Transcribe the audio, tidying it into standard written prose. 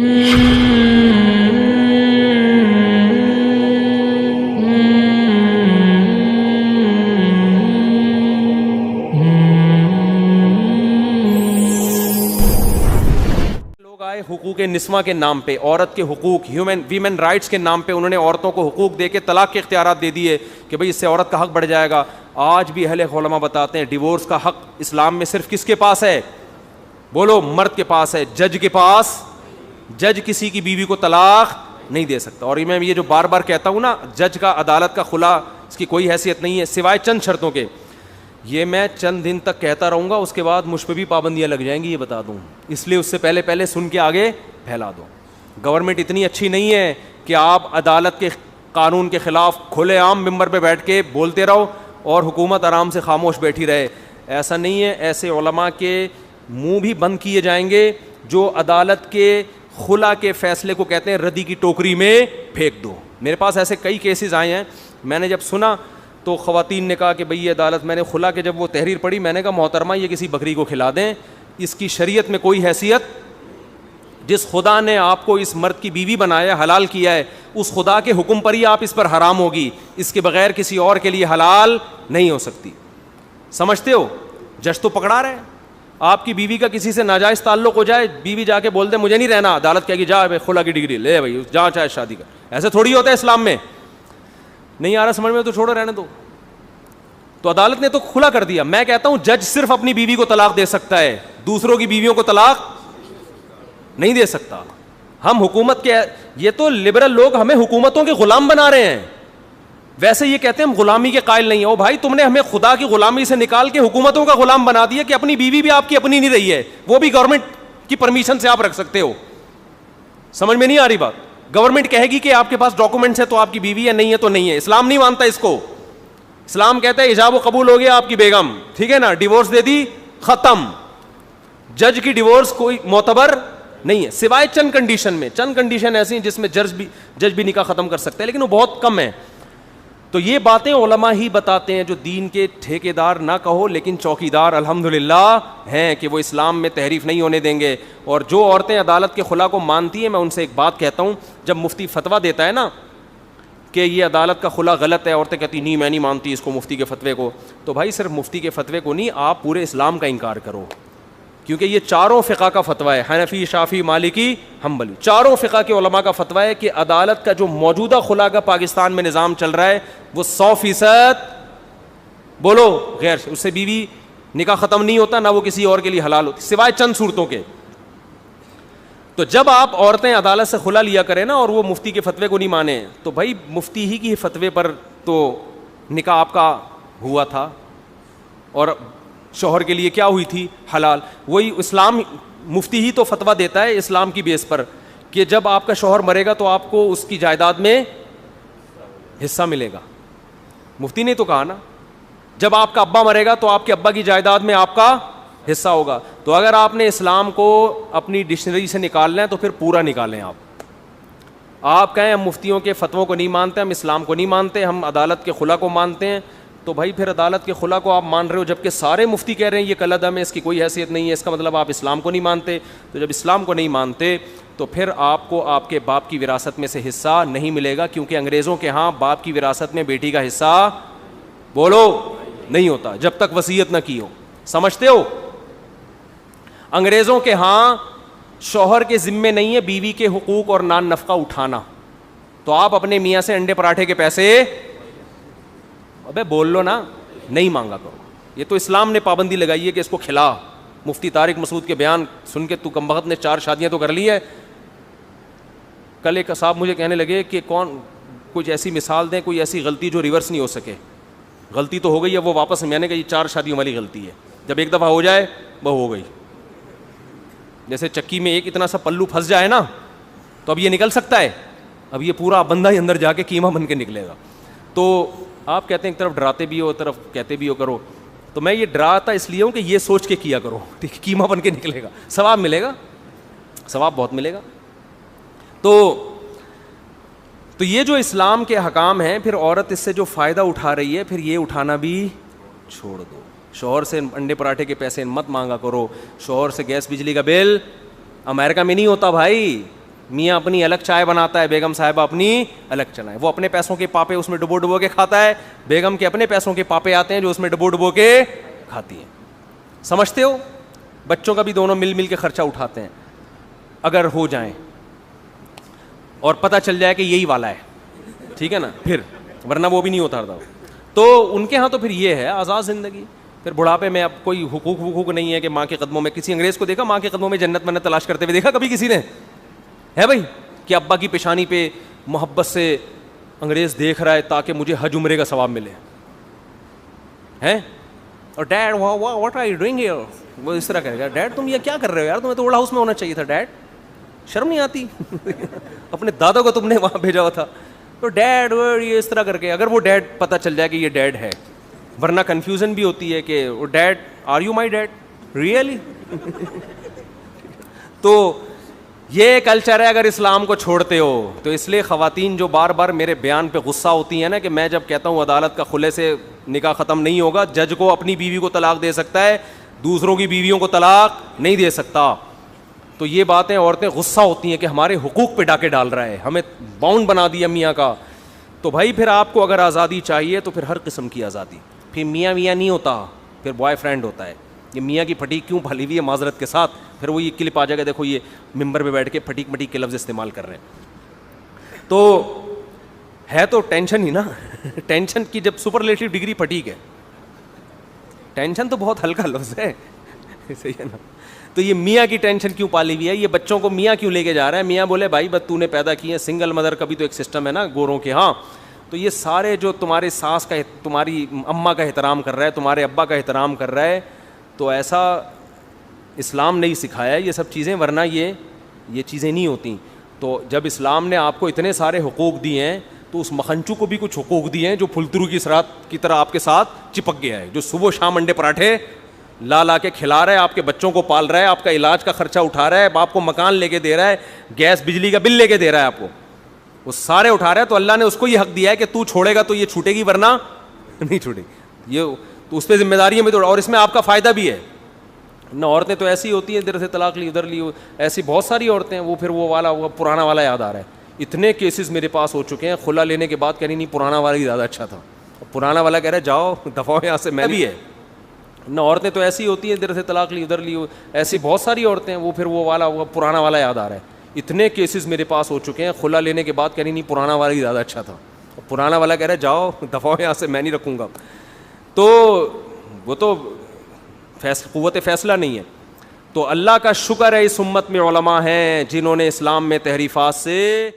حقوق نسواں کے نام پہ، عورت کے حقوق، ویمن رائٹس کے نام پہ انہوں نے عورتوں کو حقوق دے کے طلاق کے اختیارات دے دیے کہ بھئی اس سے عورت کا حق بڑھ جائے گا. آج بھی اہل علماء بتاتے ہیں ڈیورس کا حق اسلام میں صرف کس کے پاس ہے؟ بولو، مرد کے پاس ہے، جج کے پاس. جج کسی کی بیوی کو طلاق نہیں دے سکتا. اور میں یہ جو بار بار کہتا ہوں نا، جج کا عدالت کا خلا، اس کی کوئی حیثیت نہیں ہے سوائے چند شرطوں کے. یہ میں چند دن تک کہتا رہوں گا، اس کے بعد مجھ پہ بھی پابندیاں لگ جائیں گی، یہ بتا دوں. اس لیے اس سے پہلے سن کے آگے پھیلا دو. گورنمنٹ اتنی اچھی نہیں ہے کہ آپ عدالت کے قانون کے خلاف کھلے عام ممبر پہ بیٹھ کے بولتے رہو اور حکومت آرام سے خاموش بیٹھی رہے. ایسا نہیں ہے. ایسے علماء کے منہ بھی بند کیے جائیں گے جو عدالت کے خلا کے فیصلے کو کہتے ہیں ردی کی ٹوکری میں پھینک دو. میرے پاس ایسے کئی کیسز آئے ہیں. میں نے جب سنا تو خواتین نے کہا کہ بھئی یہ عدالت، میں نے خلا کے جب وہ تحریر پڑھی میں نے کہا محترمہ یہ کسی بکری کو کھلا دیں، اس کی شریعت میں کوئی حیثیت. جس خدا نے آپ کو اس مرد کی بیوی بنایا، حلال کیا ہے، اس خدا کے حکم پر ہی آپ اس پر حرام ہوگی، اس کے بغیر کسی اور کے لیے حلال نہیں ہو سکتی. سمجھتے ہو؟ جج تو پکڑا رہے ہیں. آپ کی بیوی کا کسی سے ناجائز تعلق ہو جائے، بیوی جا کے بول دے مجھے نہیں رہنا، عدالت کہے گی جا خلا کی ڈگری لے بھائی، جا چاہے شادی کر. ایسے تھوڑی ہوتا ہے اسلام میں. نہیں آ رہا سمجھ میں تو چھوڑو، رہنے دو. تو عدالت نے تو کھلا کر دیا. میں کہتا ہوں جج صرف اپنی بیوی کو طلاق دے سکتا ہے، دوسروں کی بیویوں کو طلاق نہیں دے سکتا. ہم حکومت کے، یہ تو لبرل لوگ ہمیں حکومتوں کے غلام بنا رہے ہیں. ویسے یہ کہتے ہیں ہم غلامی کے قائل نہیں ہیں. او بھائی تم نے ہمیں خدا کی غلامی سے نکال کے حکومتوں کا غلام بنا دیا کہ اپنی بیوی بھی آپ کی اپنی نہیں رہی ہے، وہ بھی گورنمنٹ کی پرمیشن سے آپ رکھ سکتے ہو. سمجھ میں نہیں آ رہی بات؟ گورنمنٹ کہے گی کہ آپ کے پاس ڈاکومنٹس ہے تو آپ کی بیوی ہے، نہیں ہے تو نہیں ہے. اسلام نہیں مانتا اس کو. اسلام کہتا ہے ایجاب و قبول ہو گیا آپ کی بیگم، ٹھیک ہے نا، ڈیورس دے دی، ختم. جج کی ڈیورس کوئی معتبر نہیں ہے سوائے چند کنڈیشن میں. چند کنڈیشن ایسی ہیں جس میں جج بھی نکاح ختم کر سکتا ہے، لیکن وہ بہت کم ہے. تو یہ باتیں علماء ہی بتاتے ہیں جو دین کے ٹھیکیدار نہ کہو لیکن چوکیدار الحمدللہ ہیں کہ وہ اسلام میں تحریف نہیں ہونے دیں گے. اور جو عورتیں عدالت کے خلا کو مانتی ہیں، میں ان سے ایک بات کہتا ہوں، جب مفتی فتویٰ دیتا ہے نا کہ یہ عدالت کا خلا غلط ہے، عورتیں کہتی نہیں میں نہیں مانتی اس کو، مفتی کے فتوے کو، تو بھائی صرف مفتی کے فتوے کو نہیں، آپ پورے اسلام کا انکار کرو. کیونکہ یہ چاروں فقہ کا فتویٰ ہے، حنفی، شافعی، مالکی، حنبلی، چاروں فقہ کے علماء کا فتویٰ ہے کہ عدالت کا جو موجودہ خلا کا پاکستان میں نظام چل رہا ہے وہ 100% بولو غیر، اس سے بیوی نکاح ختم نہیں ہوتا، نہ وہ کسی اور کے لیے حلال ہوتی سوائے چند صورتوں کے. تو جب آپ عورتیں عدالت سے خلا لیا کریں نا اور وہ مفتی کے فتوے کو نہیں مانیں، تو بھائی مفتی ہی کی فتوے پر تو نکاح آپ کا ہوا تھا اور شوہر کے لیے کیا ہوئی تھی؟ حلال. وہی اسلام، مفتی ہی تو فتویٰ دیتا ہے اسلام کی بیس پر کہ جب آپ کا شوہر مرے گا تو آپ کو اس کی جائیداد میں حصہ ملے گا. مفتی نے تو کہا نا جب آپ کا ابا مرے گا تو آپ کے ابا کی جائیداد میں آپ کا حصہ ہوگا. تو اگر آپ نے اسلام کو اپنی ڈکشنری سے نکالنا ہے تو پھر پورا نکالیں. آپ کہیں ہم مفتیوں کے فتووں کو نہیں مانتے، ہم اسلام کو نہیں مانتے، ہم عدالت کے خلا کو مانتے ہیں، تو بھائی پھر عدالت کے خلا کو آپ مان رہے ہو جبکہ سارے مفتی کہہ رہے ہیں یہ کالعدم ہے، اس کی کوئی حیثیت نہیں ہے، اس کا مطلب آپ اسلام کو نہیں مانتے. تو جب اسلام کو نہیں مانتے تو پھر آپ کو آپ کے باپ کی وراثت میں سے حصہ نہیں ملے گا، کیونکہ انگریزوں کے ہاں باپ کی وراثت میں بیٹی کا حصہ بولو نہیں ہوتا جب تک وصیت نہ کی ہو. سمجھتے ہو؟ انگریزوں کے ہاں شوہر کے ذمے نہیں ہے بیوی کے حقوق اور نان نفقہ اٹھانا. تو آپ اپنے میاں سے انڈے پراٹھے کے پیسے ابے بول لو نا، نہیں مانگا کرو. یہ تو اسلام نے پابندی لگائی ہے کہ اس کو کھلا. مفتی طارق مسعود کے بیان سن کے تو کمبخت نے 4 شادیاں تو کر لی ہے. کل ایک صاحب مجھے کہنے لگے کہ کون کچھ ایسی مثال دیں، کوئی ایسی غلطی جو ریورس نہیں ہو سکے. غلطی تو ہو گئی ہے وہ واپس، میں نے کہا یہ 4 شادیوں والی غلطی ہے، جب ایک دفعہ ہو جائے وہ ہو گئی. جیسے چکی میں ایک اتنا سا پلو پھنس جائے نا تو اب یہ نکل سکتا ہے، اب یہ پورا بندہ ہی اندر جا کے قیمہ بن کے نکلے گا. تو آپ کہتے ہیں ایک طرف ڈراتے بھی ہو ایک طرف کہتے بھی ہو کرو، تو میں یہ ڈراتا اس لیے ہوں کہ یہ سوچ کے کیا کرو، ٹھیک، قیمہ بن کے نکلے گا، ثواب ملے گا، ثواب بہت ملے گا. تو یہ جو اسلام کے حکام ہیں، پھر عورت اس سے جو فائدہ اٹھا رہی ہے پھر یہ اٹھانا بھی چھوڑ دو. شوہر سے انڈے پراٹھے کے پیسے مت مانگا کرو، شوہر سے گیس بجلی کا بل امریکہ میں نہیں ہوتا بھائی، میاں اپنی الگ چائے بناتا ہے, بیگم صاحبہ اپنی الگ چائے. وہ اپنے پیسوں کے پاپے اس میں ڈبو ڈبو کے کھاتا ہے, بیگم کے اپنے پیسوں کے پاپے آتے ہیں جو اس میں ڈبو ڈبو کے کھاتی ہیں. سمجھتے ہو؟ بچوں کا بھی دونوں مل مل کے خرچہ اٹھاتے ہیں اگر ہو جائیں, اور پتہ چل جائے کہ یہی والا ہے, ٹھیک ہے نا, پھر ورنہ وہ بھی نہیں ہوتا تھا. تو ان کے ہاں تو پھر یہ ہے آزاد زندگی. پھر بڑھاپے میں اب کوئی حقوق نہیں ہے کہ ماں کے قدموں میں, کسی انگریز کو دیکھا ماں کے قدموں میں جنت منت تلاش کرتے ہوئے دیکھا کبھی کسی نے؟ ہے بھائی کہ ابا کی پیشانی پہ محبت سے انگریز دیکھ رہا ہے تاکہ مجھے حج عمرے کا ثواب ملے ہیں, اور dad what are you doing here, وہ اس طرح کہے گا ڈیڈ تم یہ کیا کر رہے ہو یار, تمہیں تو اوڑا ہاؤس میں ہونا چاہیے تھا ڈیڈ, شرم نہیں آتی اپنے دادا کو تم نے وہاں بھیجا ہوا تھا. تو ڈیڈ یہ اس طرح کر کے, اگر وہ ڈیڈ پتہ چل جائے کہ یہ ڈیڈ ہے, ورنہ کنفیوژن بھی ہوتی ہے کہ وہ dad are you my dad really. تو یہ کلچر ہے اگر اسلام کو چھوڑتے ہو تو. اس لیے خواتین جو بار بار میرے بیان پہ غصہ ہوتی ہیں نا کہ میں جب کہتا ہوں عدالت کا خلے سے نکاح ختم نہیں ہوگا, جج کو اپنی بیوی کو طلاق دے سکتا ہے, دوسروں کی بیویوں کو طلاق نہیں دے سکتا. تو یہ باتیں عورتیں غصہ ہوتی ہیں کہ ہمارے حقوق پہ ڈاکے ڈال رہا ہے, ہمیں باؤنڈ بنا دیا میاں کا. تو بھائی پھر آپ کو اگر آزادی چاہیے تو پھر ہر قسم کی آزادی. پھر میاں نہیں ہوتا, پھر بوائے فرینڈ ہوتا ہے. یہ میاں کی پھٹیک کیوں پھلی ہوئی ہے معذرت کے ساتھ, پھر وہ یہ کلپ آ جائے گا دیکھو یہ ممبر پہ بیٹھ کے پھٹیک مٹیک کے لفظ استعمال کر رہے ہیں. تو ہے تو ٹینشن ہی نا ٹینشن کی جب سپرلیٹو ڈگری پھٹیک ہے, ٹینشن تو بہت ہلکا لفظ ہے صحیح ہے نا. تو یہ میاں کی ٹینشن کیوں پالی ہوئی ہے, یہ بچوں کو میاں کیوں لے کے جا رہا ہے. میاں بولے بھائی بس تو نے پیدا کی ہے, سنگل مدر کا بھی تو ایک سسٹم ہے نا گوروں کے ہاں. تو یہ سارے جو تمہارے ساس کا, تمہاری اماں کا احترام کر رہا ہے, تمہارے ابا کا احترام کر رہا ہے, تو ایسا اسلام نہیں سکھایا ہے یہ سب چیزیں, ورنہ یہ چیزیں نہیں ہوتی. تو جب اسلام نے آپ کو اتنے سارے حقوق دیے ہیں تو اس مکھنچو کو بھی کچھ حقوق دیے ہیں جو پھلترو کی سرات کی طرح آپ کے ساتھ چپک گیا ہے, جو صبح شام انڈے پراٹھے لا کے کھلا رہا ہے, آپ کے بچوں کو پال رہا ہے, آپ کا علاج کا خرچہ اٹھا رہا ہے, آپ کو مکان لے کے دے رہا ہے, گیس بجلی کا بل لے کے دے رہا ہے, آپ کو وہ سارے اٹھا رہا ہے. تو اللہ نے اس کو یہ حق دیا ہے کہ تو چھوڑے گا تو یہ چھوٹے گی ورنہ نہیں چھوٹے گی. یہ تو اس پہ ذمہ داریاں بھی تو, اور اس میں آپ کا فائدہ بھی ہے نہ. عورتیں تو ایسی ہوتی ہیں ادھر سے طلاق لی ادھر لی, ایسی بہت ساری عورتیں ہیں. وہ پھر وہ والا وہ پرانا والا یاد آ رہا ہے. اتنے کیسز میرے پاس ہو چکے ہیں خلا لینے کے بعد کہہ رہی نہیں پرانا والا ہی زیادہ اچھا تھا, پرانا والا کہہ رہے جاؤ دفعہ یہاں سے. میں بھی ہے نہ. عورتیں تو ایسی ہوتی ہیں ادھر سے طلاق لی ادھر لی, ایسی بہت ساری عورتیں ہیں. وہ پھر وہ والا وہ پرانا والا یاد آ رہا ہے. اتنے کیسز میرے پاس ہو چکے ہیں خلا لینے کے بعد کہہ رہی نہیں پرانا والا ہی زیادہ اچھا تھا, پرانا والا کہہ رہے جاؤ دفعہ یہاں سے میں نہیں رکھوں گا. تو وہ تو قوت فیصلہ نہیں ہے. تو اللہ کا شکر ہے اس امت میں علماء ہیں جنہوں نے اسلام میں تحریفات سے